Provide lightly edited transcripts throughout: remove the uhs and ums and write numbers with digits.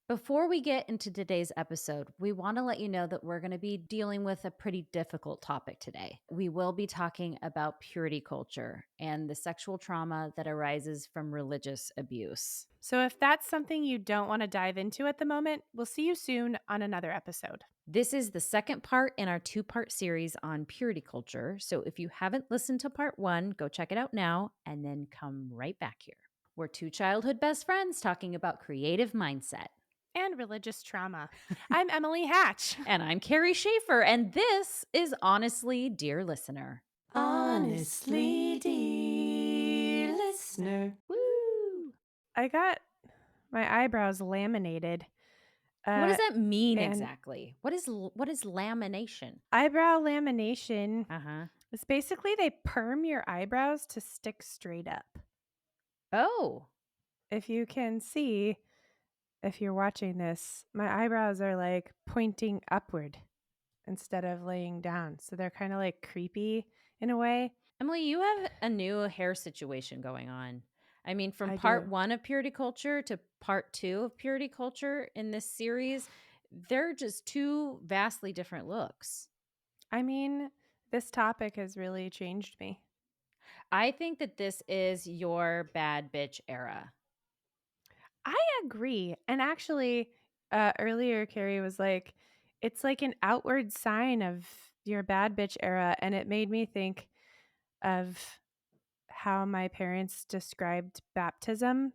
Before we get into today's episode, we want to let you know that we're going to be dealing with a pretty difficult topic today. We will be talking about purity culture and the sexual trauma that arises from religious abuse. So if that's something you don't want to dive into at the moment, we'll see you soon on another episode. This is the second part in our two-part series on purity culture. So if you haven't listened to part 1, go check it out now and then come right back here. We're two childhood best friends talking about creative mindset. And religious trauma. I'm Emily Hatch. And I'm Carrie Schaefer, and this is Honestly, Dear Listener. Honestly, dear listener. Woo! I got my eyebrows laminated. What does that mean and exactly? What is lamination? Eyebrow lamination Uh-huh. is basically they perm your eyebrows to stick straight up. Oh. If you can see, if you're watching this, my eyebrows are like pointing upward instead of laying down. So they're kind of like creepy in a way. Emily, you have a new hair situation going on. I mean, from I part do. 1 of Purity Culture to part 2 of Purity Culture in this series, they're just two vastly different looks. I mean, this topic has really changed me. I think that this is your bad bitch era. I agree. And actually, earlier, Carrie was like, it's like an outward sign of your bad bitch era. And it made me think of how my parents described baptism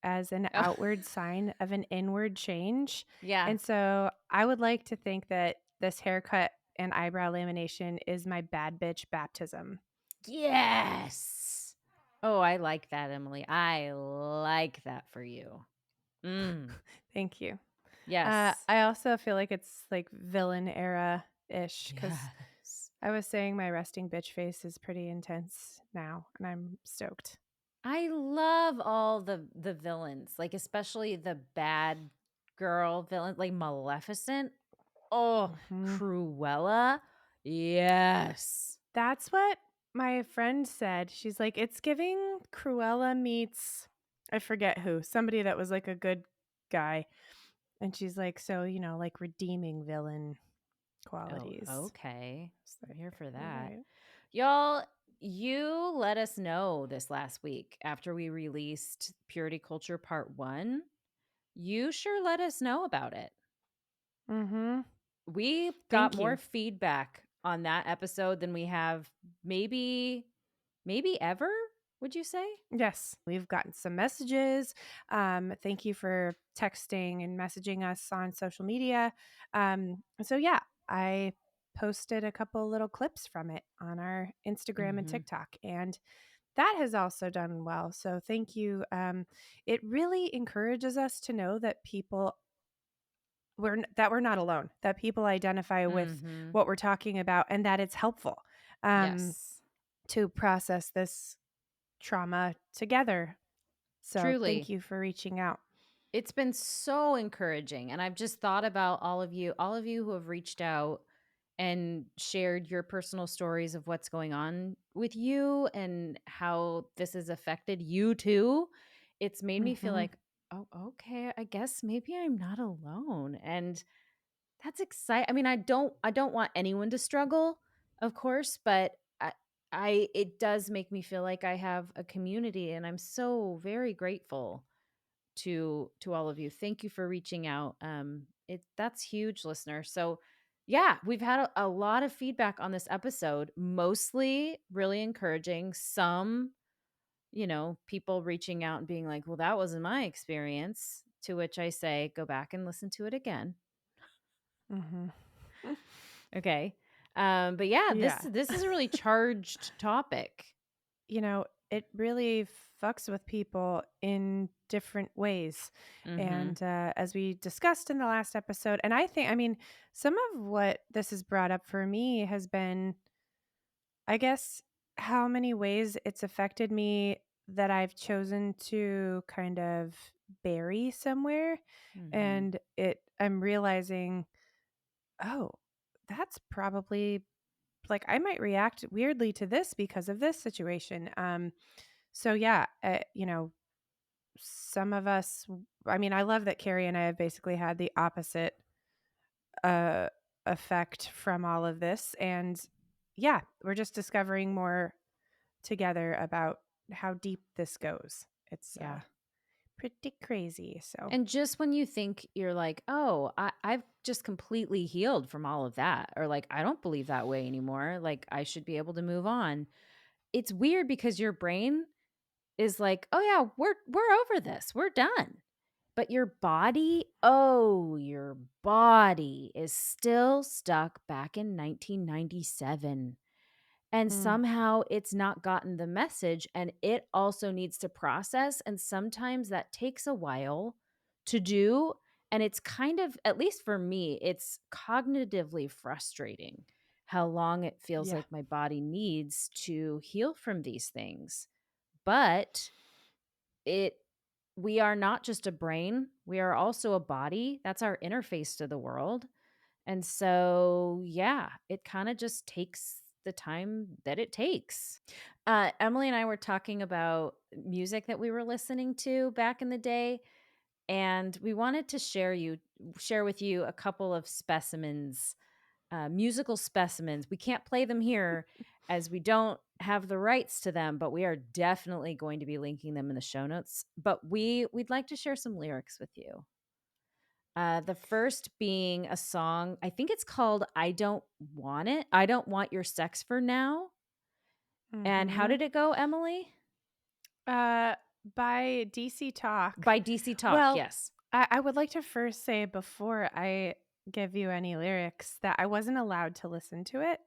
as an outward sign of an inward change. Yeah. And so I would like to think that this haircut and eyebrow lamination is my bad bitch baptism. Yes. Oh, I like that, Emily. I like that for you. Thank you. Yes. I also feel like it's like villain era-ish because Yes. I was saying my resting bitch face is pretty intense now, and I'm stoked. I love all the villains, like especially the bad girl villain, like Maleficent. Oh, Mhm. Cruella. Yes. That's what my friend said. She's like, it's giving Cruella meets, I forget who, somebody that was like a good guy. And she's like, so, like redeeming villain qualities. Oh, okay. It's I'm like, here for all that. right. Y'all, you let us know this last week after we released Purity Culture Part 1. You sure let us know about it. Mm-hmm. We got Thank more you. feedback on that episode than we have maybe ever, would you say? Yes, we've gotten some messages. Thank you for texting and messaging us on social media. So yeah, I posted a couple little clips from it on our Instagram and Mhm. TikTok, and that has also done well. So thank you. It really encourages us to know that we're not alone, that people identify with Mhm. what we're talking about, and that it's helpful Yes. to process this trauma together. So thank Truly. you for reaching out. It's been so encouraging, and I've just thought about all of you who have reached out and shared your personal stories of what's going on with you and how this has affected you too. It's made me feel Mm-hmm. like, oh, okay, I guess maybe I'm not alone. And that's exciting. I mean, I don't want anyone to struggle, of course, but it does make me feel like I have a community, and I'm so very grateful to all of you. Thank you for reaching out. That's huge, listener. So yeah, we've had a lot of feedback on this episode, mostly really encouraging. Some, people reaching out and being like, well, that wasn't my experience. To which I say, go back and listen to it again. Mm-hmm. Okay. But yeah, Yeah. this is a really charged topic. It really fucks with people in different ways. Mm-hmm. And as we discussed in the last episode, and I mean, some of what this has brought up for me has been, I guess, how many ways it's affected me that I've chosen to kind of bury somewhere. Mm-hmm. And I'm realizing, oh, that's probably like I might react weirdly to this because of this situation. So yeah, some of us I mean, I love that Carrie and I have basically had the opposite uh, effect from all of this. And yeah, we're just discovering more together about how deep this goes. It's Yeah. pretty crazy. So, And just when you think you're like, oh, I've just completely healed from all of that, or like, I don't believe that way anymore, like, I should be able to move on. It's weird because your brain is like, oh, yeah, we're over this, we're done. But your body, oh, your body is still stuck back in 1997. And mm, somehow it's not gotten the message and it also needs to process. And sometimes that takes a while to do. And it's kind of, at least for me, it's cognitively frustrating how long it feels yeah. like my body needs to heal from these things. But it, we are not just a brain, we are also a body. That's our interface to the world. And so, yeah, it kind of just takes the time that it takes. Emily and I were talking about music that we were listening to back in the day, and we wanted to share with you a couple of specimens, musical specimens. We can't play them here as we don't have the rights to them, but we are definitely going to be linking them in the show notes. But we'd like to share some lyrics with you. The first being a song, I think it's called I Don't Want It. I Don't Want Your Sex for Now. And how Mm-hmm. did it go, Emily? Uh, by DC Talk. By DC Talk, Well, yes. I would like to first say before I give you any lyrics that I wasn't allowed to listen to it.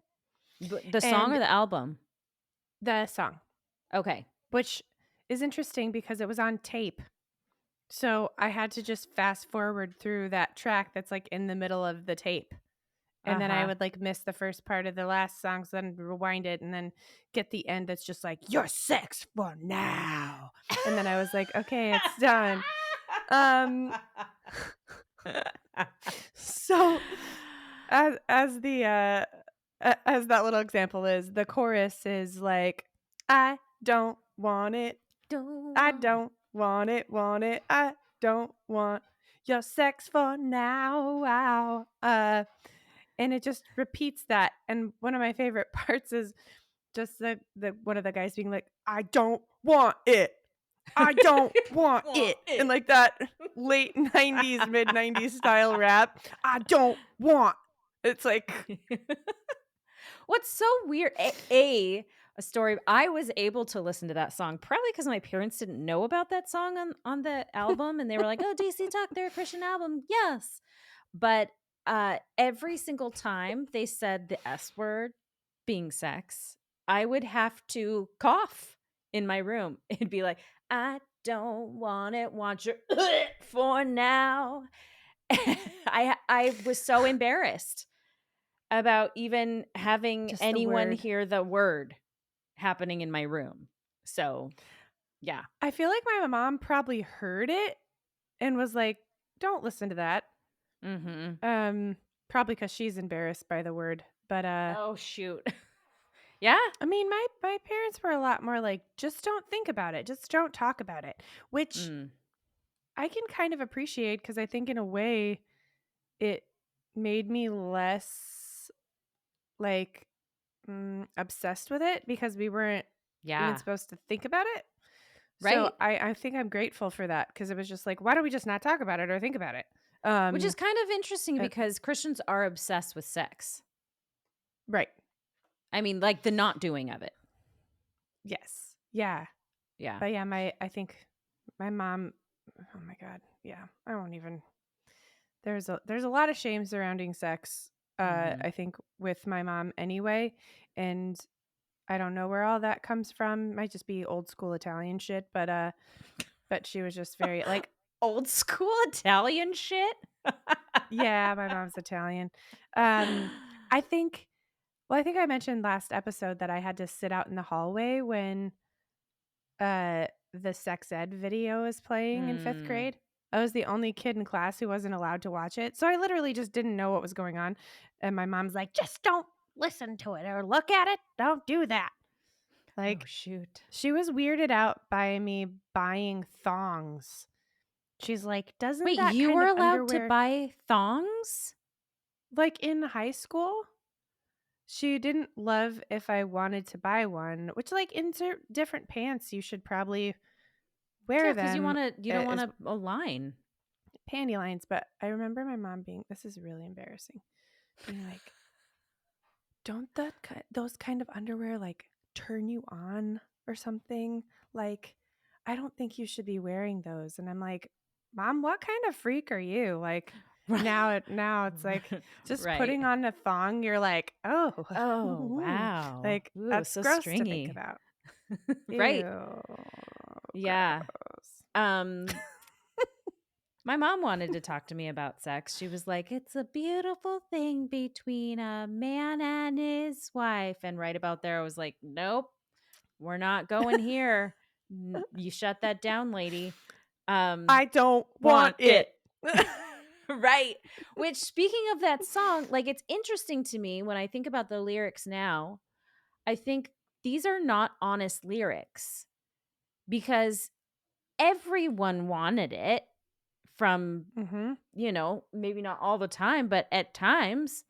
The song or And the album? the song, Okay. which is interesting because it was on tape. So I had to just fast forward through that track that's like in the middle of the tape. And then I Uh-huh. would like miss the first part of the last song, so then rewind it and then get the end that's just like, your sex for now. And then I was like, okay, it's done. Um so as the as that little example is, the chorus is like, I don't want it. Don't I want don't want it. I don't want your sex for now. Wow. And it just repeats that. And one of my favorite parts is just the one of the guys being like, I don't want it. I don't want want it. And it. like that late 90s, mid 90s style rap. I don't want. It's like, What's so weird? A story. I was able to listen to that song probably because my parents didn't know about that song on the album, and they were like, "Oh, DC Talk, they're a Christian album, yes." But every single time they said the S word, being sex, I would have to cough in my room. It'd be like, "I don't want it, want your for now." I was so embarrassed about even having just the anyone word. hear the word happening in my room. So, yeah. I feel like my mom probably heard it and was like, don't listen to that. Mhm. Um, Probably because she's embarrassed by the word. But Oh, shoot. Yeah. I mean, my parents were a lot more like, just don't think about it, just don't talk about it, which Mm. I can kind of appreciate because I think in a way it made me less like obsessed with it because we weren't even Yeah. supposed to think about it. So Right. I think I'm grateful for that because it was just like, why don't we just not talk about it or think about it? Which is Um, kind of interesting uh, because Christians are obsessed with sex. right. I mean, like the not doing of it. Yes. Yeah. Yeah. But yeah, I think my mom, oh my God. Yeah. I won't even, there's a lot of shame surrounding sex, Mhm. I think with my mom anyway. And I don't know where all that comes from. Might just be old school Italian shit, but she was just very like, Old school Italian shit? yeah, my mom's Italian. Um, I think, well, I think I mentioned last episode that I had to sit out in the hallway when the sex ed video was playing in fifth Mm. grade. I was the only kid in class who wasn't allowed to watch it. So I literally just didn't know what was going on. And my mom's like, just don't listen to it or look at it. Don't do that. Oh, Like, shoot. she was weirded out by me buying thongs She's like, "Doesn't Wait, that you kind were of allowed to underwear" buy thongs? like, in high school, she didn't love if I wanted to buy one, which, like, insert different pants, you should probably Yeah, wear because them you don't as want a line. panty lines, but I remember my mom being this is really embarrassing, being like, "Don't those kind of underwear, like, turn you on or something? Like, I don't think you should be wearing those." And I'm like, "Mom, what kind of freak are you?" Like, Right. now it's like just Right. putting on a thong, you're like, "Oh, Oh, wow. like, Ooh, that's so gross to think stringy. about." Right. Ew, Yeah. gross. Um, my mom wanted to talk to me about sex. She was like, "It's a beautiful thing between a man and his wife." And right about there, I was like, "Nope, we're not going here. You shut that down, lady." I don't Want want it. it. Right. Which, speaking of that song, like, it's interesting to me when I think about the lyrics now. I think these are not honest lyrics because everyone wanted it from, Mhm. maybe not all the time, but at times.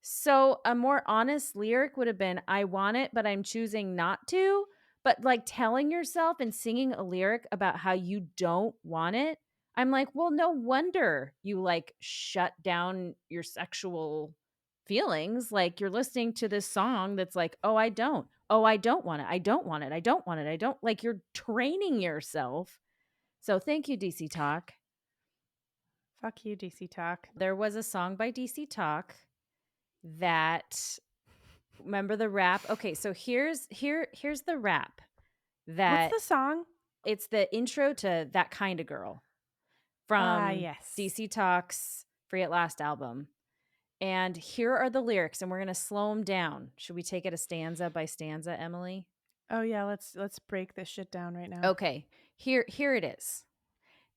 So a more honest lyric would have been, I want it, but I'm choosing not to. But like telling yourself and singing a lyric about how you don't want it, I'm like, well, no wonder you like shut down your sexual feelings. Like you're listening to this song that's like, oh, I don't. Oh, I don't want it. I don't want it. I don't want it. I don't like you're training yourself. So thank you, DC Talk. Fuck you, DC Talk. There was a song by DC Talk that remember the rap? Okay, so here's the rap What's that the song? it's the intro to That Kind of Girl Ah, from yes. DC Talk's Free at Last album. And here are the lyrics and we're going to slow them down. Should we take it a stanza by stanza, Emily? Oh yeah, let's break this shit down right now. Okay. Here it is.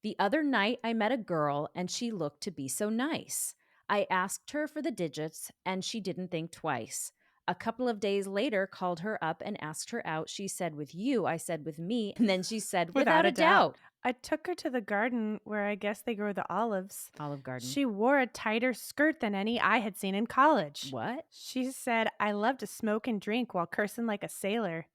The other night, I met a girl and she looked to be so nice. I asked her for the digits and she didn't think twice. A couple of days later, called her up and asked her out. She said, with you. I said, with me. And then she said, Without without a a doubt. doubt. I took her to the garden where I guess they grow the olives. Olive Garden. She wore a tighter skirt than any I had seen in college. What? She said, I love to smoke and drink while cursing like a sailor.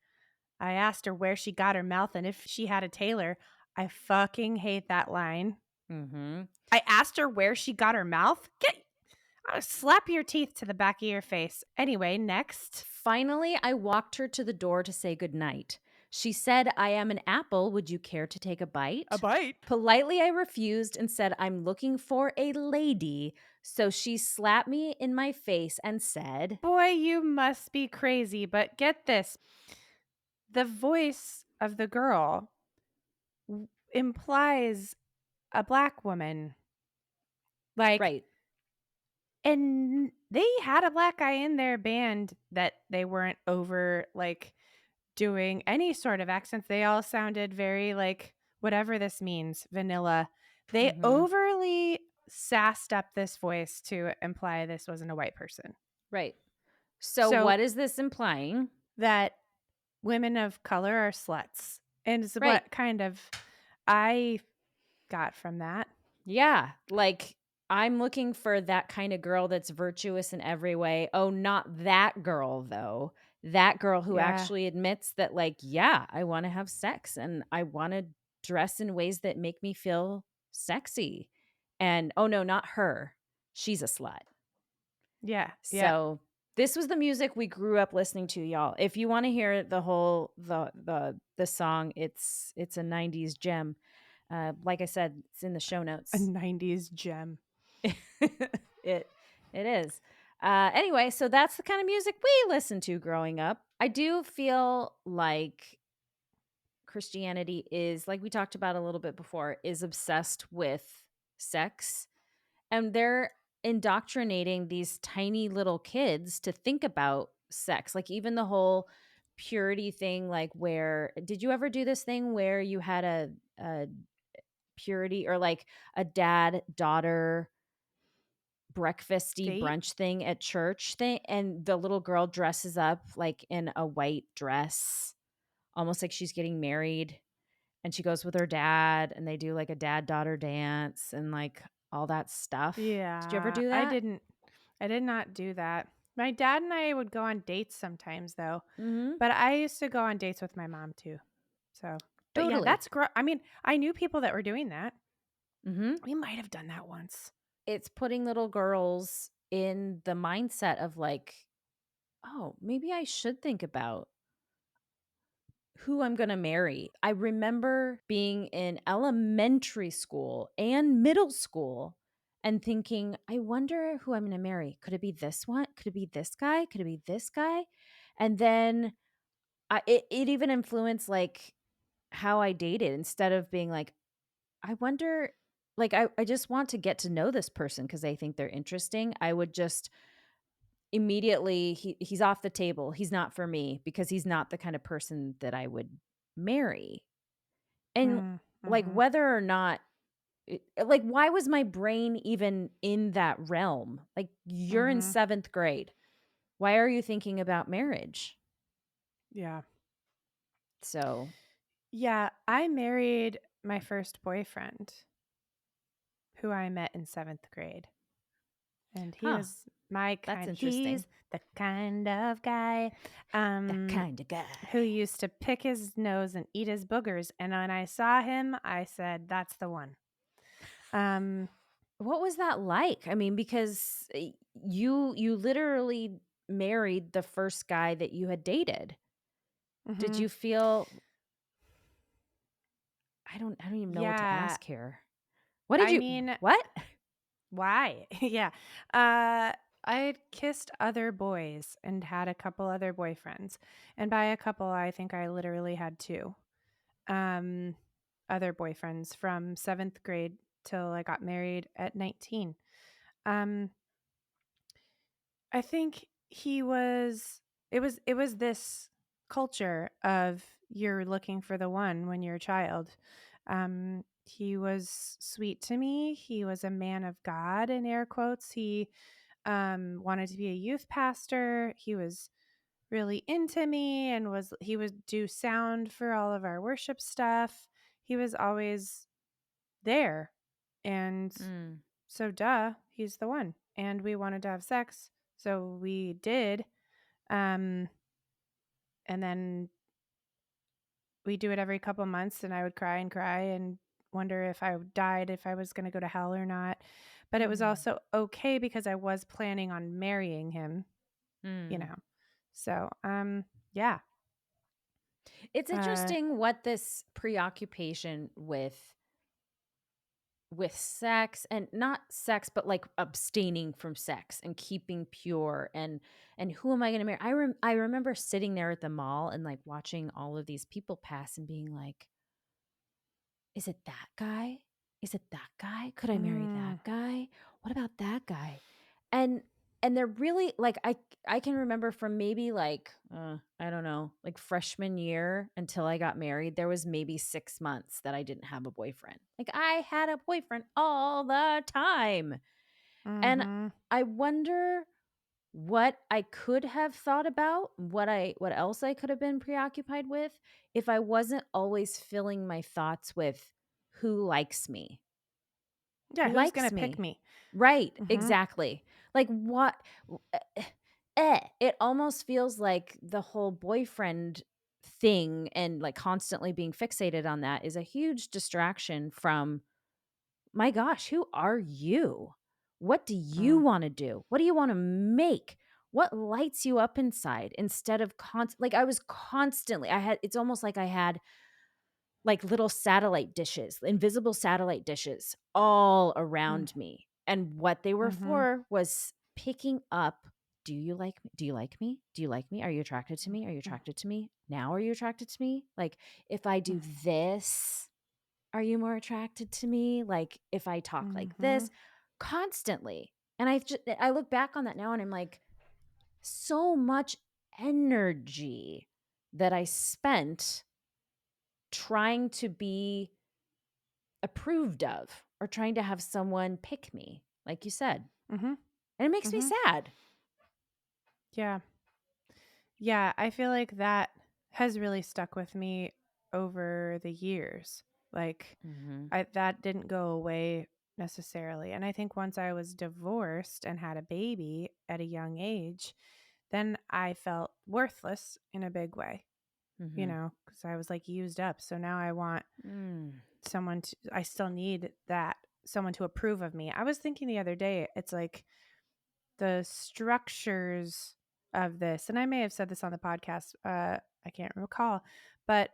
I asked her where she got her mouth and if she had a tailor. I fucking hate that line. Mm-hmm. I asked her where she got her mouth? I'll slap your teeth to the back of your face. Anyway, next. Finally, I walked her to the door to say goodnight. She said, I am an apple. Would you care to take a bite? A bite. Politely, I refused and said, I'm looking for a lady. So she slapped me in my face and said, Boy, you must be crazy, but get this. The voice of the girl implies a black woman. Like, right. and they had a black guy in their band that they weren't over, like, doing any sort of accents. They all sounded very, like, whatever this means, vanilla. They Mm-hmm. overly sassed up this voice to imply this wasn't a white person. Right. So So what is this implying? that women of color are sluts. And it's Right. what kind of I got from that. Yeah. Like I'm looking for that kind of girl that's virtuous in every way. Oh, not that girl though. That girl who Yeah. actually admits that like, yeah, I want to have sex and I want to dress in ways that make me feel sexy. And oh no, not her. She's a slut. Yeah. Yeah. So this was the music we grew up listening to, y'all. If you want to hear the whole the song, it's a 90s gem. Like I said, it's in the show A notes. 90s gem. it is. Anyway, so that's the kind of music we listened to growing up. I do feel like Christianity is, like we talked about a little bit before, is obsessed with sex. And they're indoctrinating these tiny little kids to think about sex. Like even the whole purity thing, like where did you ever do this thing where you had a purity or like a dad daughter breakfasty Date? brunch thing at church thing and the little girl dresses up like in a white dress almost like she's getting married and she goes with her dad, and they do, like, a dad-daughter dance and, like, all that stuff. Did you ever Yeah, do that? I did not do that. My dad and I would go on dates sometimes though, Mhm. but I used to go on dates with my mom too. So, but yeah, Totally. I mean, I knew people that were doing that. Mhm. We might have done that once. It's putting little girls in the mindset of, like, "Oh, maybe I should think about who I'm gonna marry." I remember being in elementary school and middle school and thinking, "I wonder who I'm gonna marry. Could it be this one? Could it be this guy? Could it be this guy?" And then it even influenced, like, how I dated instead of being like, "I wonder," like, I just want to get to know this person because I think they're interesting. I would just immediately, he's off the table. He's not for me because he's not the kind of person that I would marry. And, Mm, like, mhm. whether or not like, why was my brain even in that realm? Like, you're in Mhm. 7th grade. Why are you thinking about marriage? Yeah. So, Yeah, I married my first boyfriend who I met in 7th grade. And he huh, was my that's kind. interesting. He's the kind of guy That um kind of guy. who used to pick his nose and eat his boogers. And when I saw him, I said, "That's the one." Um, What was that like? I mean, because you literally married the first guy that you had dated. Did mhm. you feel I don't even know what to Yeah, ask here. What did I you mean, what? why? Yeah. Uh, I had kissed other boys and had a couple other boyfriends. And by a couple, I think I literally had two um, other boyfriends from 7th grade till I got married at 19. Um, I think it was this culture of you're looking for the one when you're a child. He was sweet to me. He was a man of God in air quotes. He wanted to be a youth pastor. He was really into me and he would do sound for all of our worship stuff. He was always there. And Mm, so duh, he's the one. And we wanted to have sex. So we did. Um and then we do it every couple months and I would cry and wonder if I died if I was going to go to hell or not. But it was mm, also okay because I was planning on marrying him, you mm. know. So, yeah. It's Uh interesting what this preoccupation with sex, and not sex, but, like, abstaining from sex and keeping pure, and who am I gonna marry? I remember sitting there at the mall and, like, watching all of these people pass and being like, "Is it that guy? Is it that guy? Could I marry that mm, guy? What about that guy?" And and they're really like, I can remember from maybe, like, I don't know, like, freshman year until I got married, there was maybe 6 months that I didn't have a boyfriend. Like, I had a boyfriend all the time, and mhm. I wonder what I could have thought about, what else I could have been preoccupied with if I wasn't always filling my thoughts with who likes me. Yeah, Who who's going likes to pick me? me? Right, Mhm. exactly. Like, what it almost feels like the whole boyfriend thing and, like, constantly being fixated on that is a huge distraction from, my gosh, who are you? What do you Mm, wanna do? What do you wanna make? What lights you up inside instead of like, I was constantly I had it's almost like I had, like, little satellite dishes, invisible satellite dishes all mm, around me, and what they were mhm. for was picking up, "Do you like me? Do you like me? Do you like me? Are you attracted to me? Are you Mm, attracted to me? Now are you attracted to me? Like, if I mm, do this, are you more attracted to me? Like, if I talk like mhm. this?" Constantly. And I look back on that now and I'm like, so much energy that I spent trying to be approved of or trying to have someone pick me, like you said. Mhm. And it makes me Mhm. sad. Yeah. Yeah, I feel like that has really stuck with me over the years. Like Mhm. that didn't go away necessarily. And I think once I was divorced and had a baby at a young age, then I felt worthless in a big way, Mhm. because I was like used up. So now I want Mm. I still need that, someone to approve of me. I was thinking the other day, it's like the structures of this, and I may have said this on the podcast, I can't recall, but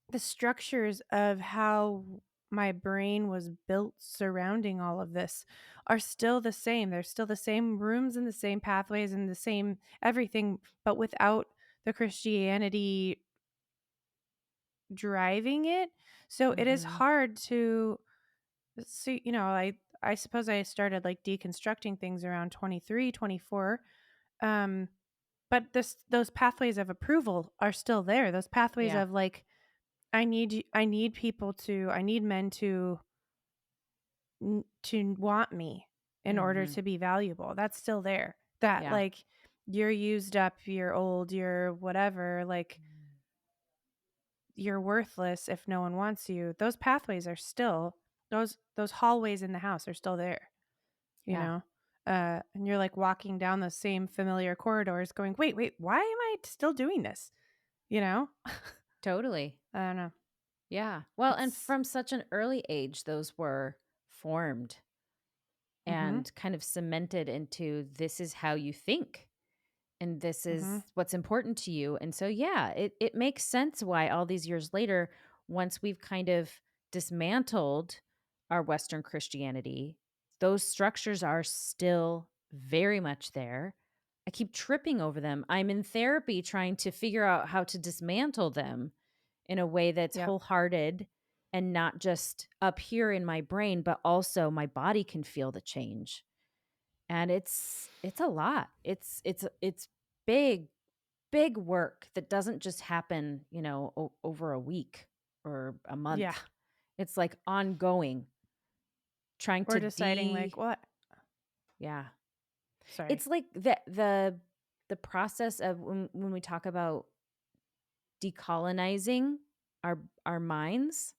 the structures of how my brain was built surrounding all of this are still the same. There's still the same rooms and the same pathways and the same everything, but without the Christianity driving it. So it is Mhm. hard to see, I suppose I started like deconstructing things around 23, 24. Um, but those pathways of approval are still there. Those pathways Yeah. of like, I need people to, I need men to want me in order Mhm. to be valuable. That's still there. That Yeah. like, you're used up, you're old, you're whatever, like you're worthless if no one wants you. Those pathways are still, those hallways in the house are still there, you Yeah. know? And you're like walking down the same familiar corridors going, wait, why am I still doing this? You know? Totally. I don't know. Yeah. Well, and It's, from such an early age, those were formed mm-hmm, and kind of cemented into this is how you think and this mm-hmm, is what's important to you. And so, yeah, it makes sense why all these years later, once we've kind of dismantled our Western Christianity, those structures are still very much there. I keep tripping over them. I'm in therapy trying to figure out how to dismantle them in a way that's yep, wholehearted and not just up here in my brain, but also my body can feel the change. And it's a lot. It's big big work that doesn't just happen, over a week or a yeah. month. It's like ongoing trying Or to deciding like, what? yeah. Sorry. It's like the process of when we talk about decolonizing our minds,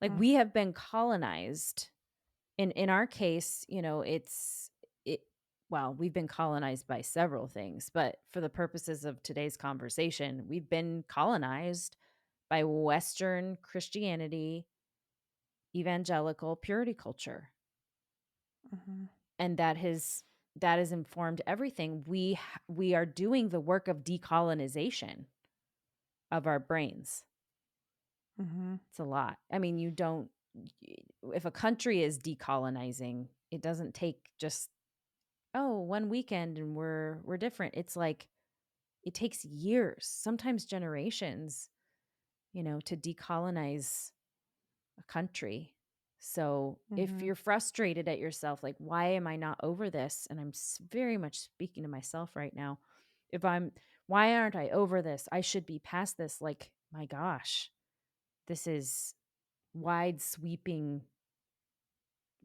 like Mm, we have been colonized. In our case, it well, we've been colonized by several things, but for the purposes of today's conversation, we've been colonized by Western Christianity, evangelical purity culture. mm-hmm, And that has informed everything. We are doing the work of decolonization of our brains. mm-hmm, It's a lot. I mean, you don't if a country is decolonizing, it doesn't take just one weekend and we're different. It's like it takes years, sometimes generations, to decolonize a country. So if mm-hmm, you're frustrated at yourself, like, why am I not over this? And I'm very much speaking to myself right now. If I'm, why aren't I over this? I should be past this. Like, my gosh, this is wide sweeping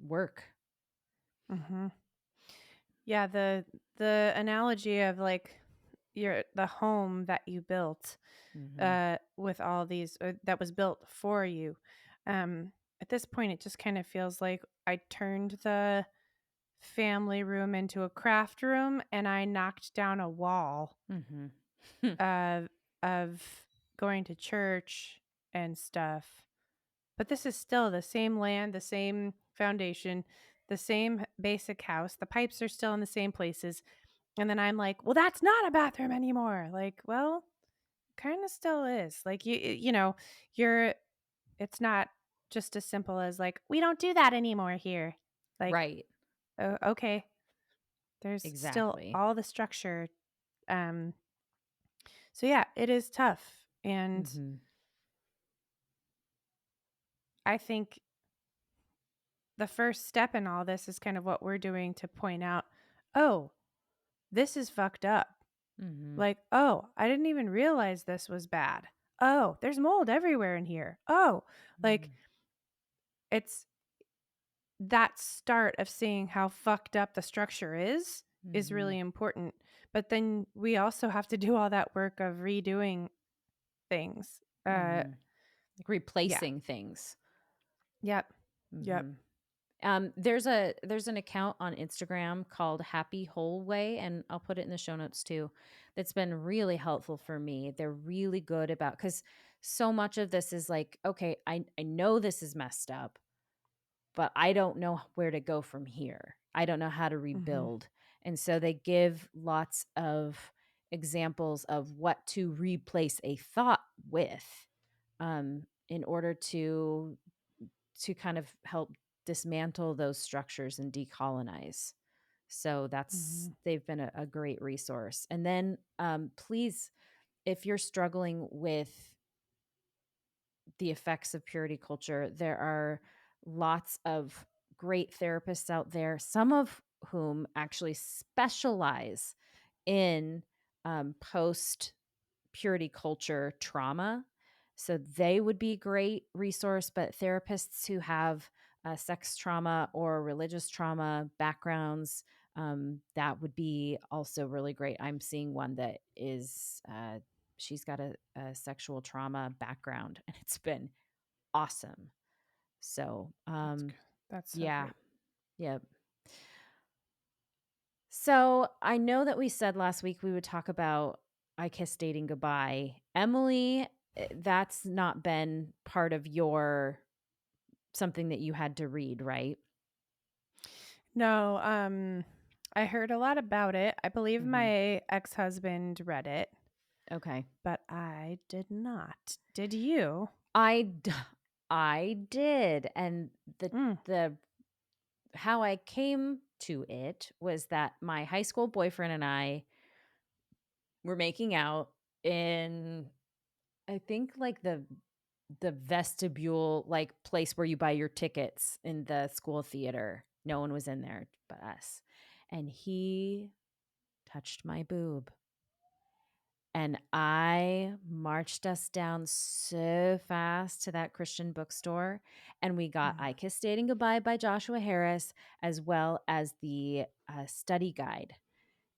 work. mm-hmm. Yeah, the analogy of like the home that you built Mm-hmm. with all these that was built for you. At this point it just kind of feels like I turned the family room into a craft room and I knocked down a wall Mm-hmm. of going to church and stuff. But this is still the same land, the same foundation, the same basic house. The pipes are still in the same places. And then I'm like, well, that's not a bathroom anymore. Like, well, kind of still is. Like, you're, it's not just as simple as like, we don't do that anymore here. Like, Right. oh, okay. There's still Exactly. all the structure. Um, so yeah, it is tough. And Mm-hmm. I think the first step in all this is kind of what we're doing to point out, oh, this is fucked up. Mm-hmm. Like, oh, I didn't even realize this was bad. Oh, there's mold everywhere in here. Oh, like it's that start of seeing how fucked up the structure is Mm-hmm. really important. But then we also have to do all that work of redoing things. Uh, Like yeah. replacing things. Yep. Yep. Mhm. There's an account on Instagram called Happy Whole Way, and I'll put it in the show notes too. That's been really helpful for me. They're really good about because so much of this is like, okay, I know this is messed up, but I don't know where to go from here. I don't know how to Mhm. rebuild. And so they give lots of examples of what to replace a thought with in order to kind of help dismantle those structures and decolonize. So Mhm. they've been a great resource. And then please, if you're struggling with the effects of purity culture, there are lots of great therapists out there, some of whom actually specialize in post purity culture trauma. So they would be a great resource, but therapists who have sex trauma or religious trauma backgrounds, that would be also really great. I'm seeing one that is, she's got a sexual trauma background and it's been awesome. So, That's good. That's so yeah, great. yeah. So I know that we said last week we would talk about I Kiss Dating Goodbye. Emily, that's not been part of your something that you had to read, right? No, I heard a lot about it. I believe Hmm. my ex-husband read it, Okay. but I did not. Did you? I d- I did, and Mm. the how I came to it was that my high school boyfriend and I were making out in I think like the vestibule, like, place where you buy your tickets in the school theater. No one was in there but us. And he touched my boob. And I marched us down so fast to that Christian bookstore. And we got Mm. I Kiss Dating Goodbye by Joshua Harris, as well as the study guide.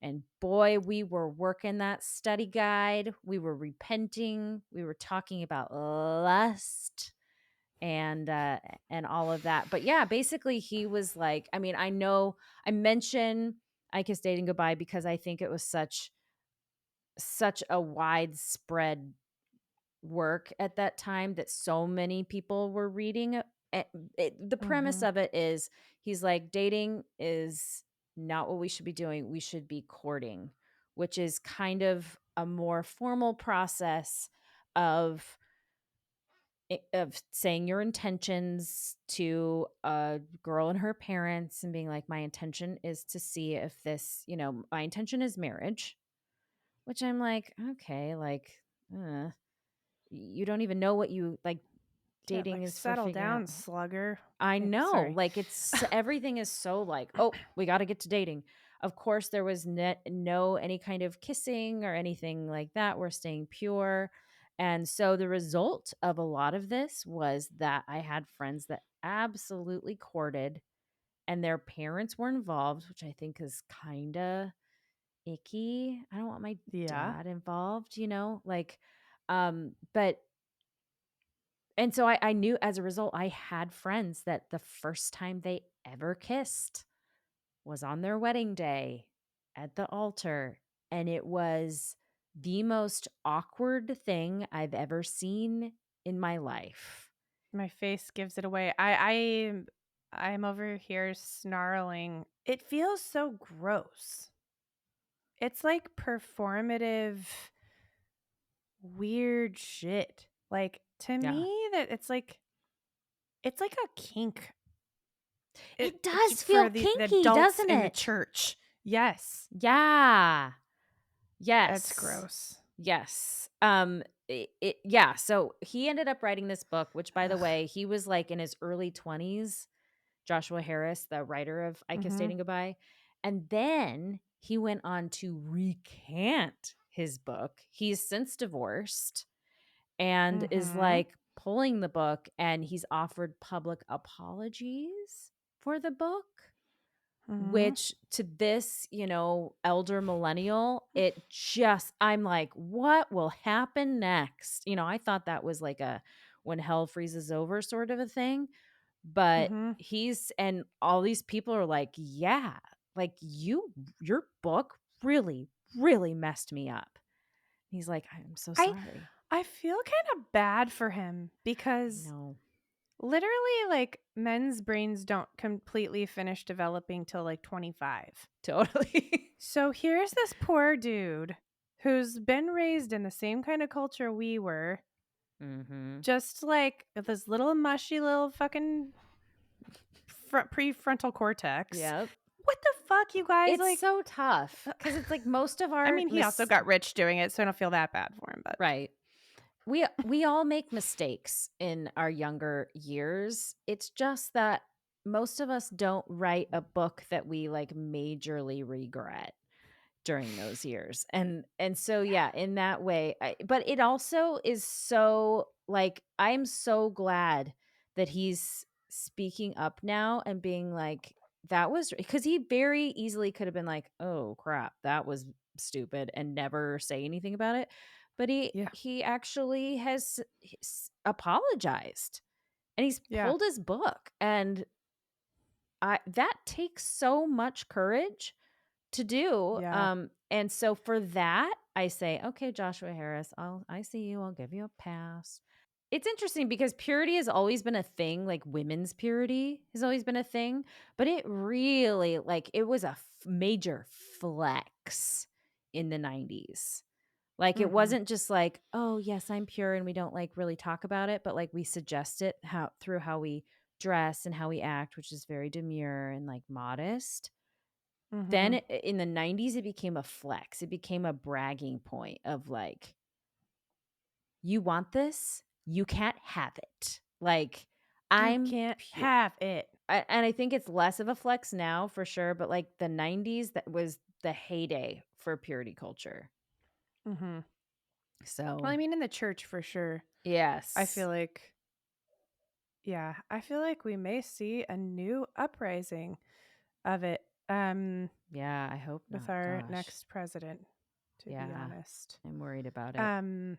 And boy, we were working that study guide. We were repenting. We were talking about lust and all of that. But yeah, basically he was like, I mean, I know I mention I Kiss Dating Goodbye because I think it was such a widespread work at that time that so many people were reading it. The premise Mhm. of it is he's like, dating is not what we should be doing. We should be courting, which is kind of a more formal process of of saying your intentions to a girl and her parents and being like, my intention is to see if this, my intention is marriage, which I'm like, okay, like, uh, you don't even know what you like. Yeah, Dating like is for settle figuring out. down, slugger. I know, Sorry. like everything is so like, oh, we got to get to dating. Of course, there was no any kind of kissing or anything like that. We're staying pure. And so the result of a lot of this was that I had friends that absolutely courted and their parents were involved, which I think is kind of icky. I don't want my Yeah. dad involved, like, but and so I knew as a result, I had friends that the first time they ever kissed was on their wedding day at the altar. And it was the most awkward thing I've ever seen in my life. My face gives it away. I'm over here snarling. It feels so gross. It's like performative weird shit. Like to Yeah. me that it's like a kink It does feel for the kinky, adults doesn't in the it? church. Yes. Yeah. That's Yes. gross. Yes. Yeah. So he ended up writing this book, which by the Ugh. way, he was like in his early 20s. Joshua Harris, the writer of I Kiss Mhm. Dating Goodbye. And then he went on to recant his book. He's since divorced and is Mhm. like pulling the book and he's offered public apologies for the book. Mhm. which to this, elder millennial, I'm like, what will happen next? I thought that was like a when hell freezes over sort of a thing. But Mhm. and all these people are like, yeah, like your book really, really messed me up. He's like, I'm so I sorry. I feel kind of bad for him I because know. literally, like, men's brains don't completely finish developing till, like, 25. Totally. So here's this poor dude who's been raised in the same kind of culture we were, Mhm. just like this little mushy little fucking prefrontal cortex. Yep. What the fuck, you guys? It's Like, so tough because it's like most of I our mean, he also got rich doing it, so I don't feel that bad for him, but right. We all make mistakes in our younger years. It's just that most of us don't write a book that we like majorly regret during those years. And so yeah, in that way, but it also is so like I'm so glad that he's speaking up now and being like that was because he very easily could have been like, "Oh crap, that was stupid," and never say anything about it. But he yeah, he actually has apologized and he's yeah, pulled his book, and I that takes so much courage to do. yeah. And so for that, I say, okay, Joshua Harris, I see you. I'll give you a pass. It's interesting because purity has always been a thing, like women's purity has always been a thing, but it really like it was a major flex in the 90s. Like it Mhm, wasn't just like, oh yes, I'm pure and we don't like really talk about it, but like we suggest it how through how we dress and how we act, which is very demure and like modest. Then mhm. in the 90s, it became a flex. It became a bragging point of like, "You want this? You can't have it." Like, You I'm can't pure. have it. And I think it's less of a flex now for sure, but like the 90s, that was the heyday for purity culture. Mhm. Well, So, I mean, in the church for sure. I feel yes. like, yeah, I feel like we may see a new uprising of it Yeah, I hope with not. our Gosh. next president, to be Yeah, honest. I'm worried about it. Um,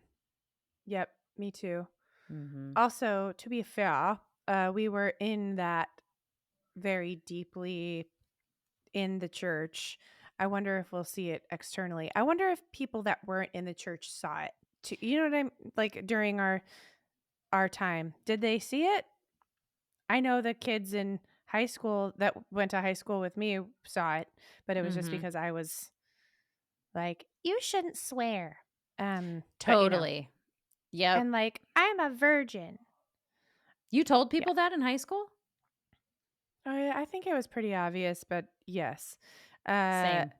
yep, me too. Mhm. Also, to be fair, we were in that very deeply in the church. I wonder if we'll see it externally. I wonder if people that weren't in the church saw it too. You know what I'm like during our time. Did they see it? I know the kids in high school that went to high school with me saw it, but it was just Mhm. because I was like, you shouldn't swear. But Totally. Yep. and like I'm a virgin. You told Yeah. people that in high school? I think it was pretty obvious, but yes. Uh Same.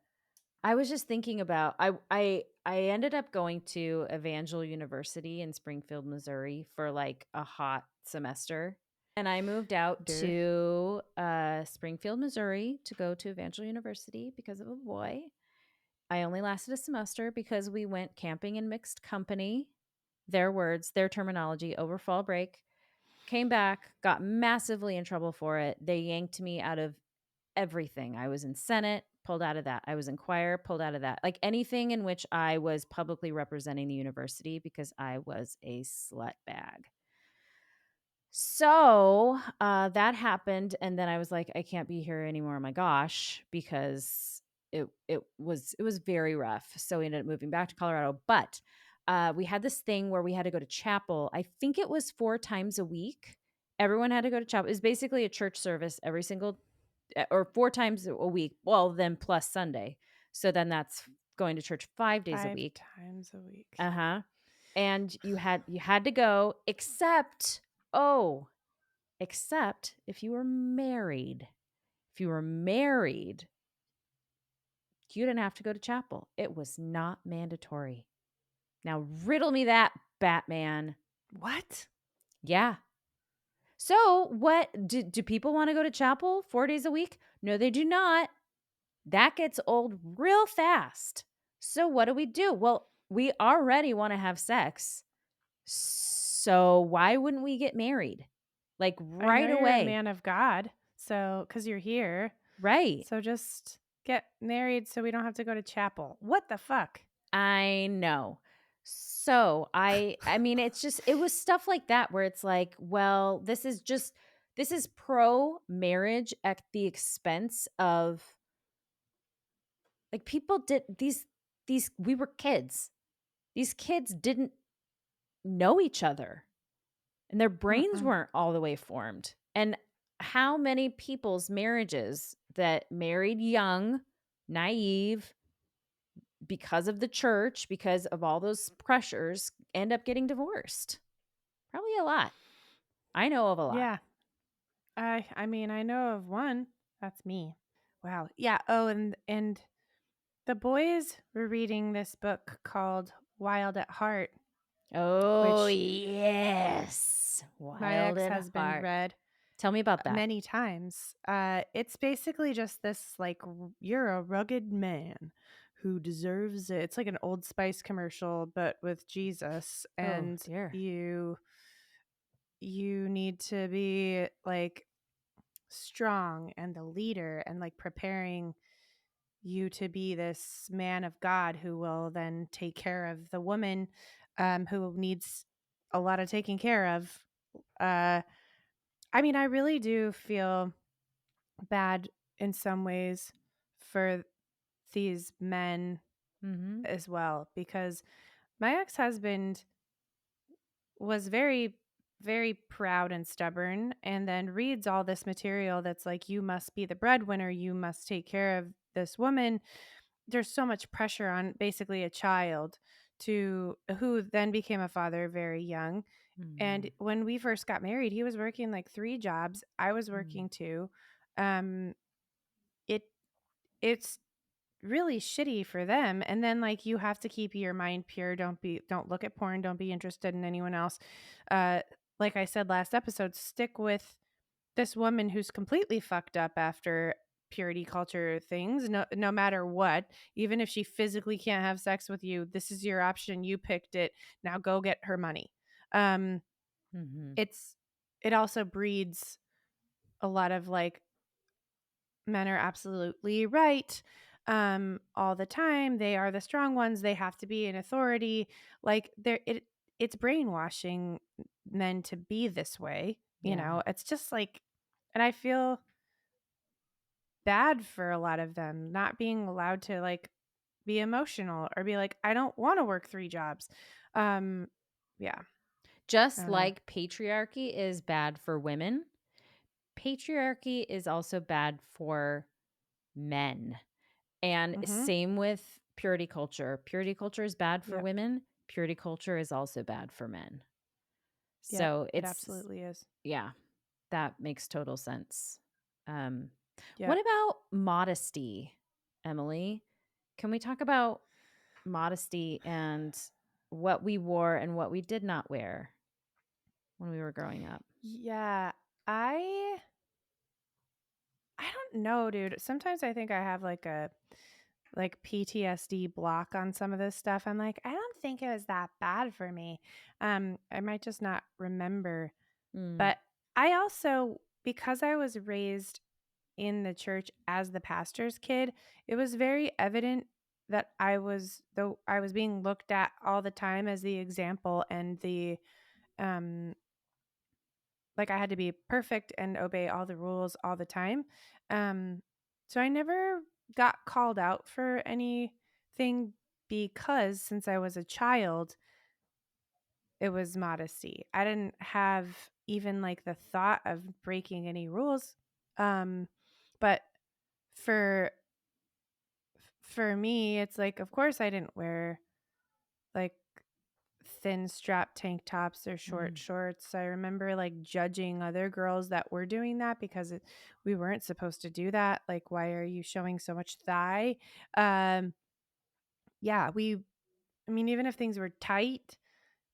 I was just thinking about I ended up going to Evangel University in Springfield, Missouri for like a hot semester. And I moved out duh. to Springfield, Missouri to go to Evangel University because of a boy. I only lasted a semester because we went camping in mixed company. Their words, their terminology over fall break. Came back, got massively in trouble for it. They yanked me out of everything. I was in Senate, pulled out of that. I was in choir, pulled out of that. Like anything in which I was publicly representing the university because I was a slut bag. So that happened, and then I was like, I can't be here anymore. Oh my gosh, because it was very rough. So we ended up moving back to Colorado, but we had this thing where we had to go to chapel. I think it was 4 times a week. Everyone had to go to chapel. It was basically a church service every single or 4 times a week. Well, then plus Sunday. So then that's going to church 5 days a 5 week. times a week. Uh-huh. And you had to go oh, except if you were married. If you were married, you didn't have to go to chapel. It was not mandatory. Now riddle me that, Batman. What? Yeah. So what do people want to go to chapel 4 days a week? No, they do not. That gets old real fast. So what do? Well, we already want to have sex. So why wouldn't we get married? Like I know right you're a away. man of God, so cuz you're here. Right. So just get married so we don't have to go to chapel. What the fuck? I know. So, I mean, it's just it was stuff like that where it's like, well, this is pro marriage at the expense of like people did these we were kids. These kids didn't know each other and their brains Mm-mm. weren't all the way formed. And how many people's marriages that married young, naive, because of the church, because of all those pressures, end up getting divorced? Probably a lot. I know of a lot. Yeah. I mean, I know of one. That's me. Wow. Yeah. Oh, and the boys were reading this book called Wild at Heart, Oh, which yes. my Wild at ex-husband heart. read Tell me about that. many times. It's basically just this like you're a rugged man who deserves it. It's like an Old Spice commercial, but with Jesus, Oh, and dear. you need to be like strong and the leader and like preparing you to be this man of God who will then take care of the woman who needs a lot of taking care of. Uh, I mean, I really do feel bad in some ways for these men Mhm. as well because my ex-husband was very very proud and stubborn and then reads all this material that's like you must be the breadwinner, you must take care of this woman. There's so much pressure on basically a child to who then became a father very young. And Mhm. when we first got married, he was working like 3 jobs, I was Mm. working 2. um it it's really shitty for them, and then like you have to keep your mind pure, don't look at porn, don't be interested in anyone else. uh like I said last episode, stick with this woman who's completely fucked up after purity culture things, no matter what. Even if she physically can't have sex with you, this is your option, you picked it, now go get her money. um Mhm. it's it also breeds a lot of like men are absolutely right all the time, they are the strong ones, they have to be in authority. Like it's brainwashing men to be this way, Yeah. it's just like, and I feel bad for a lot of them not being allowed to like be emotional or be like, I don't want to work 3 jobs. um yeah, I Just don't know. like patriarchy is bad for women, patriarchy is also bad for men. And Mhm. same with purity culture. Purity culture is bad for Yep. women. Purity culture is also bad for men. Yep, So it it's, absolutely is. yeah, that makes total sense. Um, what Yep. about modesty, Emily? Can we talk about modesty and what we wore and what we did not wear when we were growing up? Yeah, I I don't know, dude. Sometimes I think I have like a like PTSD block on some of this stuff. I'm like, I don't think it was that bad for me. I might just not remember. Mm, But I also, because I was raised in the church as the pastor's kid, it was very evident that though I was being looked at all the time as the example and the um like I had to be perfect and obey all the rules all the time. Um, so I never got called out for anything because since I was a child, it was modesty. I didn't have even like the thought of breaking any rules. Um, but for for me, it's like, of course, I didn't wear like thin strap tank tops or short mm. shorts. I remember like judging other girls that were doing that because we weren't supposed to do that. Like, why are you showing so much thigh? Um, yeah, I mean, even if things were tight,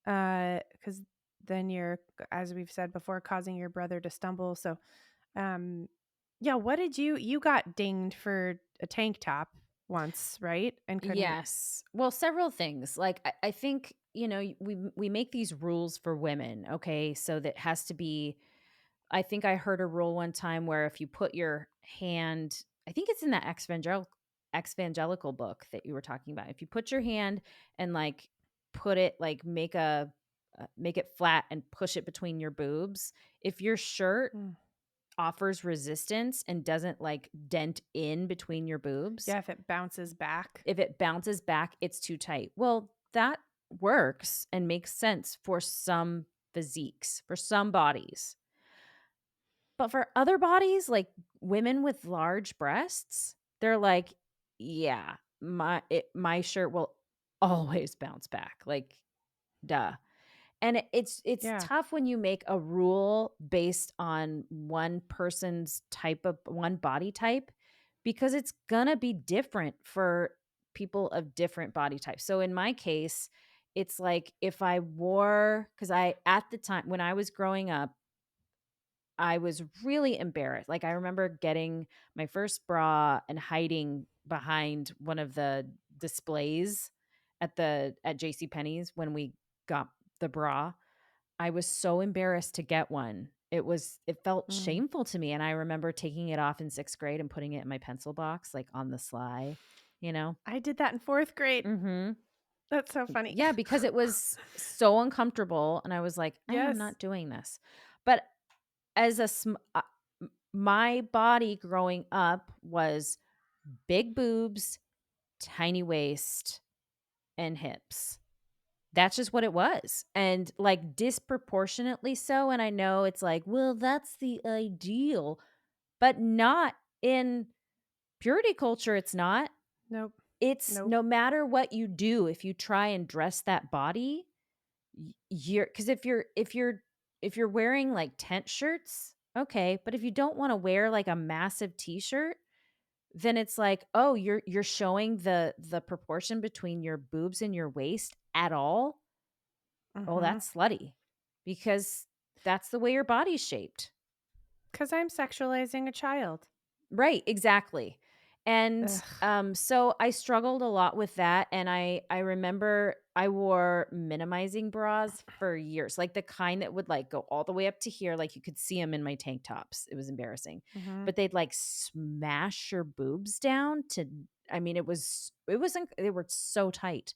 because then you're, as we've said before, causing your brother to stumble. So, um, yeah, what did you got dinged for a tank top once, right? And couldn't, Yes. Well, several things. Like I think, we make these rules for women, okay? So that has to be I think I heard a rule one time where if you put your hand I think it's in that evangelical book that you were talking about. If you put your hand and like put it like make it flat and push it between your boobs, if your shirt Mm. offers resistance and doesn't like dent in between your boobs, Yeah, if it bounces back. if it bounces back, it's too tight. Well, that works and makes sense for some physiques, for some bodies. But for other bodies, like women with large breasts, they're like, yeah, my shirt will always bounce back. Like, duh. And it's Yeah. tough when you make a rule based on one person's type of one body type, because it's gonna be different for people of different body types. So in my case, it's like if I wore, because I at the time when I was growing up, I was really embarrassed. Like I remember getting my first bra and hiding behind one of the displays at JC Penney's when we got the bra. I was so embarrassed to get one. It felt Mm. shameful to me, and I remember taking it off in 6th grade and putting it in my pencil box, like, on the sly, you know? I did that in 4th grade. Mhm. That's so funny. Yeah, because it was so uncomfortable, and I was like, "I am Yes. not doing this." But as a sm my body growing up was big boobs, tiny waist, and hips. That's just what it was, and, like, disproportionately so, and I know it's like, "Well, that's the ideal," but not in purity culture, it's not. Nope. It's Nope. no matter what you do, if you try and dress that body, you're because if you're wearing, like, tent shirts, okay, but if you don't wanna wear, like, a massive T-shirt, then it's like, "Oh, you're showing the proportion between your boobs and your waist at all? Oh, Mhm. that's slutty because that's the way your body's shaped." 'Cause I'm sexualizing a child. Right, exactly. And Ugh. so I struggled a lot with that. And I remember I wore minimizing bras for years, like the kind that would like go all the way up to here, like you could see them in my tank tops. It was embarrassing. Mhm. But they'd like smash your boobs down to, I mean, it wasn't, they were so tight.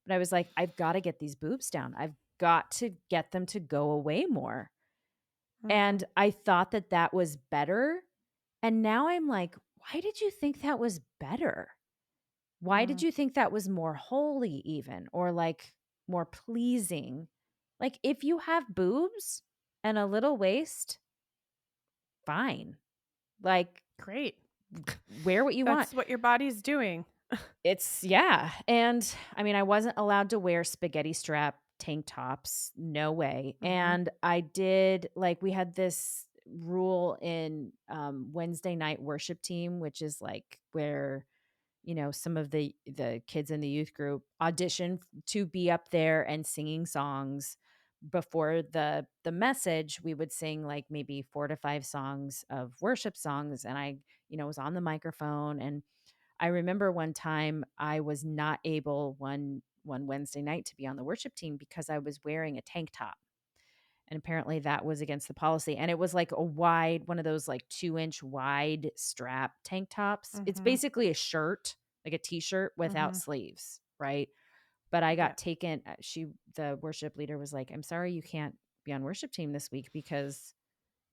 But I was like, I've got to get these boobs down. I've got to get them to go away more. Mhm. And I thought that that was better, and now I'm like, "Why did you think that was better? Why did Mm. you think that was more holy even, or, like, more pleasing?" Like, if you have boobs and a little waist, fine. Like, Great. wear what you want. That's what your body's doing. It's yeah, and, I mean, I wasn't allowed to wear spaghetti strap tank tops, no way, Mhm. and I did like, we had this rule in, Wednesday night worship team, which is, like, where, some of the kids in the youth group audition to be up there and singing songs. Before the message, we would sing, like, maybe 4 to 5 songs of worship songs, and I, was on the microphone. And I remember one time I was not able one Wednesday night to be on the worship team because I was wearing a tank top. And apparently that was against the policy. And it was like a wide, one of those like 2-inch wide strap tank tops. It's Mhm. basically a shirt, like a t-shirt without Mhm. sleeves, right? But I Yeah. got taken, the worship leader was like, "I'm sorry you can't be on worship team this week because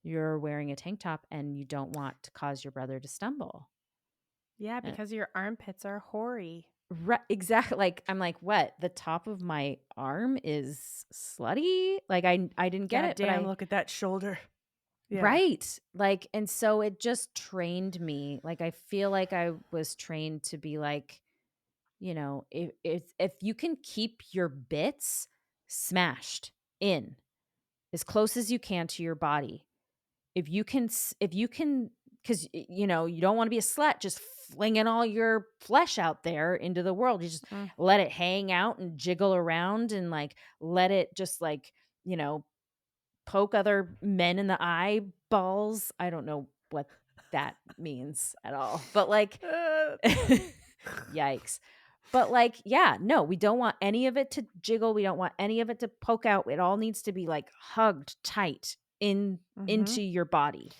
you're wearing a tank top and you don't want to cause your brother to stumble." Yeah, because your armpits are hoary. Exactly, like, I'm like, "What? The top of my arm is slutty?" Like, I didn't get God it, but damn, look at that shoulder. Yeah. right, like, and so it just trained me, like, I feel like I was trained to be like, if you can keep your bits smashed in as close as you can to your body, if you can, because you don't want to be a slut just flinging all your flesh out there into the world. You just Mm. let it hang out and jiggle around and like let it just like you know poke other men in the eyeballs. I don't know what that means at all, but like Uh, yikes. But like, yeah, no, we don't want any of it to jiggle. We don't want any of it to poke out. It all needs to be like hugged tight mhm. into your body.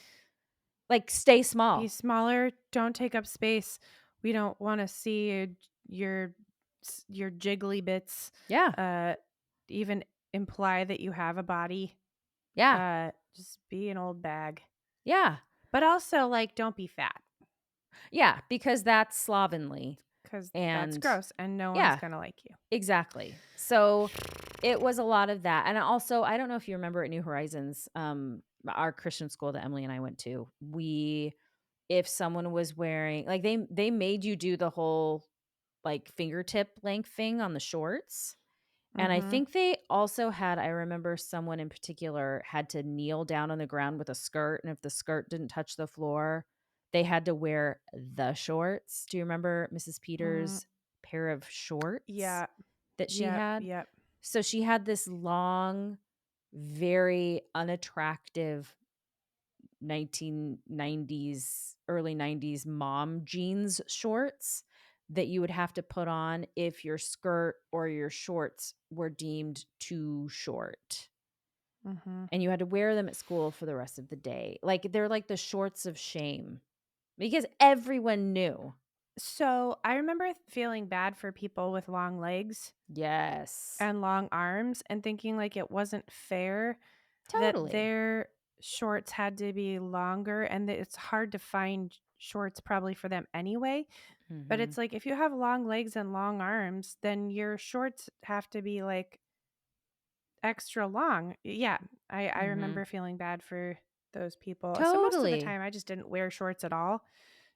Like, stay Be small. smaller, don't take up space. We don't wanna see your your jiggly bits, Yeah. uh, even imply that you have a body. Yeah. Just be an old bag. Yeah. But also, like, don't be fat Yeah, because that's slovenly, because that's and gross and no one's yeah, gonna like you. exactly. So, it was a lot of that, and also, I don't know if you remember at New Horizons, our Christian school that Emily and I went to, if someone was wearing like, they made you do the whole, like, fingertip length thing on the shorts. And I Mhm. think they also had I remember someone in particular had to kneel down on the ground with a skirt, and if the skirt didn't touch the floor, they had to wear the shorts. Do you remember Mrs. Mm, Peters' pair of shorts yeah. that she Yep, had? yep. So she had this long, very unattractive 1990s, early 90s mom jeans shorts that you would have to put on if your skirt or your shorts were deemed too short. Mhm. And you had to wear them at school for the rest of the day. Like they're like the shorts of shame because everyone knew. So, I remember feeling bad for people with long legs Yes. and long arms and thinking, like, it wasn't fair that Totally. their shorts had to be longer and that it's hard to find shorts probably for them anyway. But Mhm. it's like, if you have long legs and long arms, then your shorts have to be, like, extra long. Yeah, I Mhm. remember feeling bad for those people. So most of the Totally. time, I just didn't wear shorts at all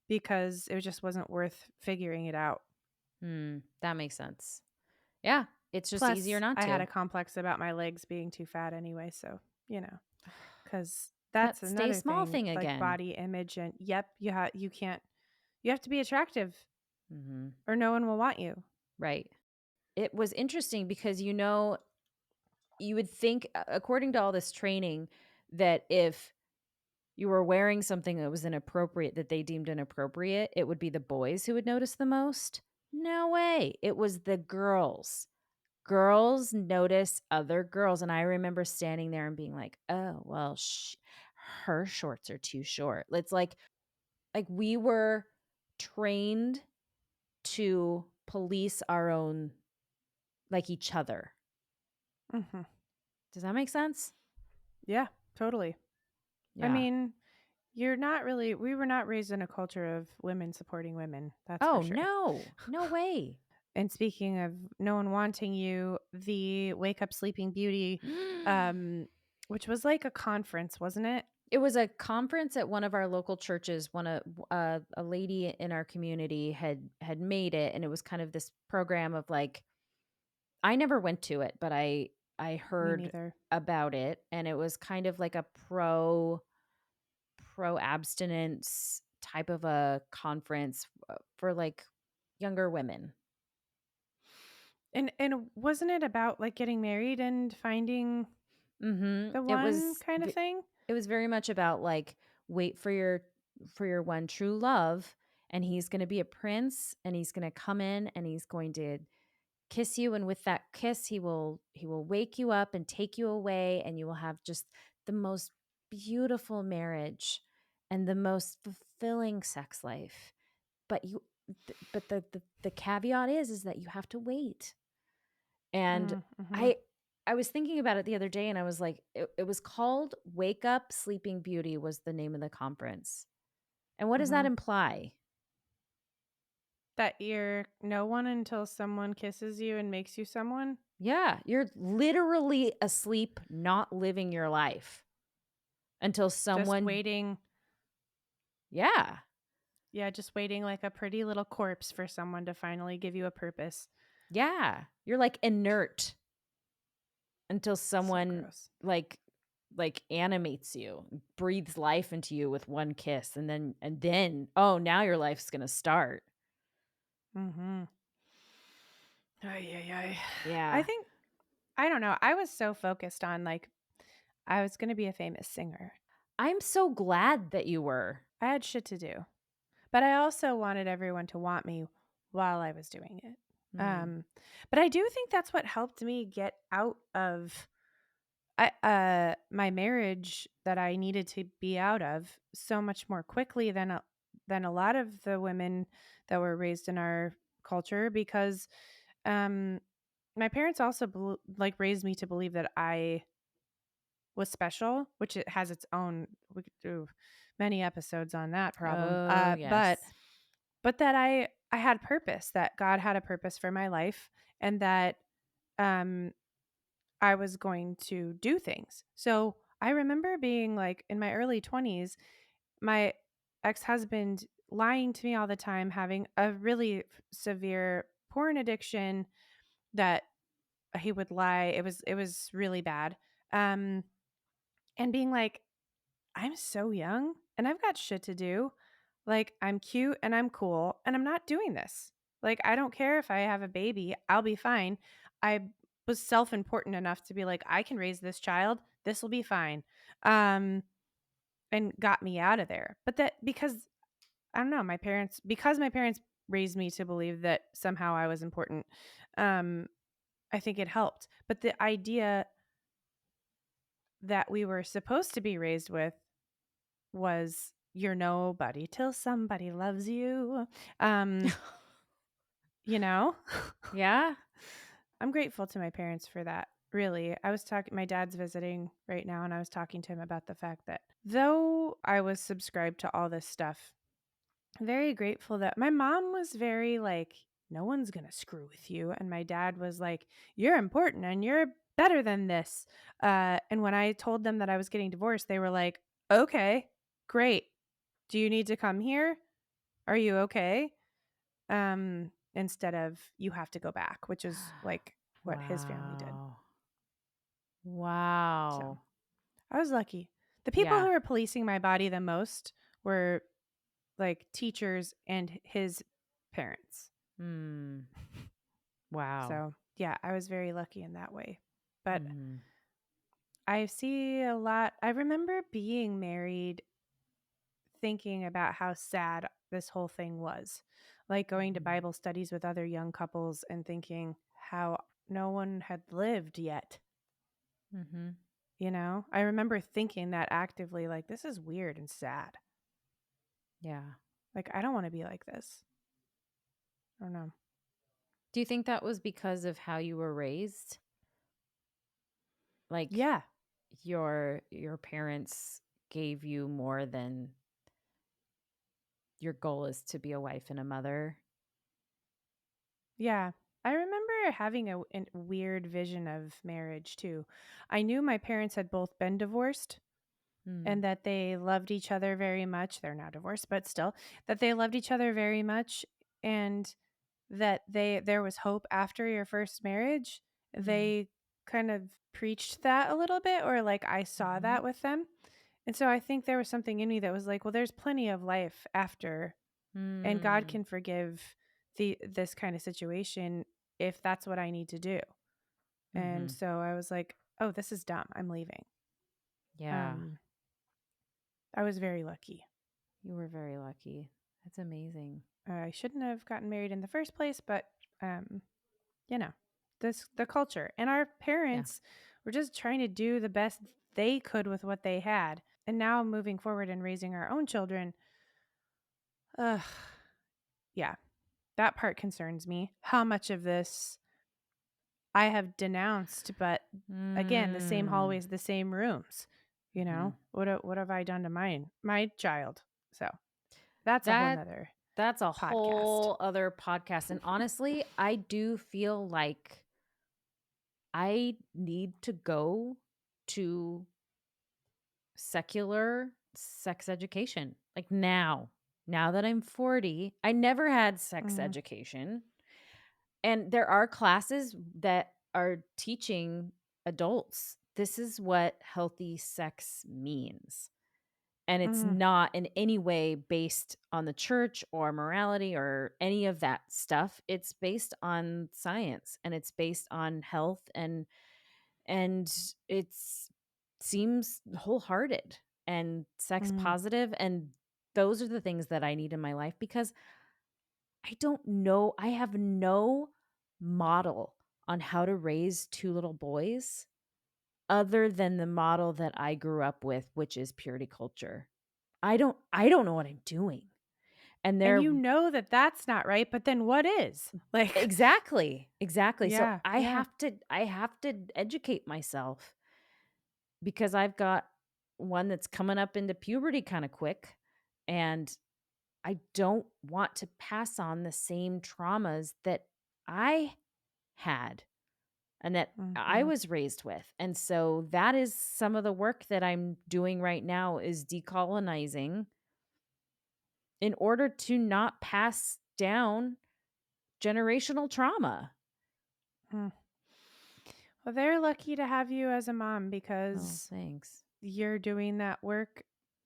because it just wasn't worth figuring it out. That makes sense. Yeah, it's just easier Plus, not I had to. a complex about my legs being too fat anyway, so, you know, because that's That stay another small thing, thing like again. body image and yep, you can't you have to be attractive Mhm. or no one will want you. Right. It was interesting because, you would think, according to all this training, that if you were wearing something that was inappropriate, that they deemed inappropriate, it would be the boys who would notice the most. No way. It was the girls. Girls notice other girls. And I remember standing there and being like, oh, well, her shorts are too short. It's like we were trained to police our own, like each other. Mhm. Does that make sense? Yeah, totally. I Yeah. mean, we were not raised in a culture of women supporting women, that's for Oh, sure. no. No way. And speaking of no one wanting you, the Wake Up Sleeping Beauty, um, which was like a conference, wasn't it? It was a conference at one of our local churches. A lady in our community had made it, and it was kind of this program of like I never went to it, but I Me heard neither. about it, and it was kind of like a pro abstinence type of a conference for like younger women. And wasn't it about, like, getting married and finding Mhm. the one kind of thing? It was very much about, like, wait for your one true love, and he's gonna be a prince, and he's gonna come in, and he's going to kiss you, and with that kiss, he will wake you up and take you away, and you will have just the most beautiful marriage and the most fulfilling sex life. But the caveat is that you have to wait. And Mm, mhm, I I was thinking about it the other day and I was like, it was called Wake Up Sleeping Beauty was the name of the conference. And what does that mhm. imply? That you're no one until someone kisses you and makes you someone? Yeah, you're literally asleep, not living your life until Just someone, waiting yeah, yeah, just waiting like a pretty little corpse for someone to finally give you a purpose. yeah. You're like inert until So someone gross. like animates you, breathes life into you with one kiss and then oh, now your life's going to start. Mhm. Ay, ay, ay. I Yeah. think I don't know, I was so focused on, like, I was gonna be a famous singer. I'm so glad that you were. I had shit to do. But I also wanted everyone to want me while I was doing it. Mm. Um, but I do think that's what helped me get out of my marriage that I needed to be out of so much more quickly than a lot of the women that were raised in our culture, because um my parents also like raised me to believe that I was special, which it has its own, we could do many episodes on that problem. Oh, yes. But that I had purpose, that God had a purpose for my life, and that um I was going to do things. So I remember being like in my early 20s, my ex-husband lying to me all the time, having a really severe porn addiction that he would lie. It was really bad. Um and being like, I'm so young and I've got shit to do. Like, I'm cute and I'm cool and I'm not doing this. Like, I don't care if I have a baby, I'll be fine. I was self-important enough to be like, I can raise this child. This will be fine. Um, and got me out of there. But that, because I don't know, because my parents raised me to believe that somehow I was important. Um, I think it helped. But the idea that we were supposed to be raised with was you're nobody till somebody loves you. Um, you know? Yeah? I'm grateful to my parents for that. Really. I was talking my dad's visiting right now, and I was talking to him about the fact that though I was subscribed to all this stuff, I'm very grateful that my mom was very like, no one's going to screw with you, and my dad was like, you're important and you're better than this. And when I told them that I was getting divorced, they were like, okay, great. Do you need to come here? Are you okay? Instead of you have to go back, which is like what his family did. Wow. So Wow. I was lucky. The people Yeah. who were policing my body the most were like teachers and his parents. Mm. Wow. So yeah, I was very lucky in that way. But Mhm. I see a lot. I remember being married thinking about how sad this whole thing was. Like going to Mhm. Bible studies with other young couples and thinking how no one had lived yet. Mhm. You know, I remember thinking that actively, like, this is weird and sad. Yeah. Like, I don't want to be like this. I don't know. Do you think that was because of how you were raised? Like Yeah. your parents gave you more than your goal is to be a wife and a mother? Yeah. I remember having a weird vision of marriage too. I knew my parents had both been divorced Mm. and that they loved each other very much. They're now divorced, but still, that they loved each other very much, and that there was hope after your first marriage. Mm. They kind of preached that a little bit, or like I saw Mhm. that with them. And so I think there was something in me that was like, well, there's plenty of life after, and God Mm. can forgive this kind of situation if that's what I need to do. And Mhm. so I was like, oh, this is dumb. I'm leaving. Yeah. Um, I was very lucky. You were very lucky. That's amazing. I shouldn't have gotten married in the first place, but um, you know, the culture and our Yeah. parents were just trying to do the best they could with what they had. And now moving forward and raising our own children, ugh, yeah, that part concerns me. How much of this I have denounced, but again, the same Mm. hallways, the same rooms. You Mhm. know, what have I done to my child? So that's a whole That nother that's a podcast. whole other podcast, and honestly, I do feel like I need to go to secular sex education. Like now. Now that I'm 40, I never had sex Mm, education. And there are classes that are teaching adults this is what healthy sex means. And it's mm, not in any way based on the church or morality or any of that stuff. It's based on science and it's based on health and it's seems wholehearted and sex mm, positive, and those are the things that I need in my life because I don't know, I have no model on how to raise two little boys other than the model that I grew up with, which is purity culture. I don't know what I'm doing. And And they're you know that that's not right, but then what is? Like, exactly. So yeah, yeah. I have to educate myself because I've got one that's coming up into puberty kind of quick, and I don't want to pass on the same traumas that I had and that I Mhm. was raised with. And so that is some of the work that I'm doing right now is decolonizing in order to not pass down generational trauma. Mm. Well, they're lucky to have you as a mom Oh, because thanks. you're doing that work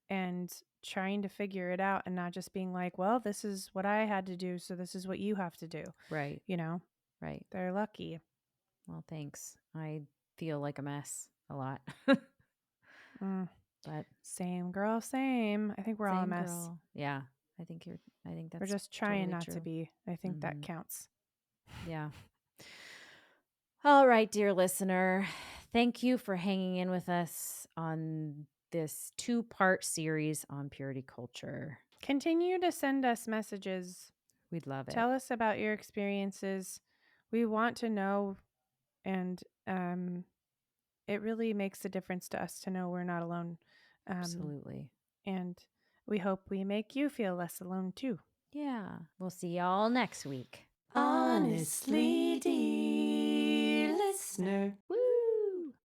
and trying to figure it out and not just being like, well, this is what I had to do, so this is what you have to do. Right. You know, Right. they're lucky. Well, thanks. I feel like a mess a lot. Mm. But Same girl, same. I think we're all a same mess. girl. Yeah. I think We're that's just trying totally not to true. be. I think that Mhm. counts. Yeah. All right, dear listener. Thank you for hanging in with us on this 2-part series on purity culture. Continue to send us messages. We'd love it. Tell us about your experiences. We want to know, and it really makes a difference to us to know we're not alone. Absolutely. And we hope we make you feel less alone too. Yeah. We'll see y'all next week. Honestly, dear listener. Woo!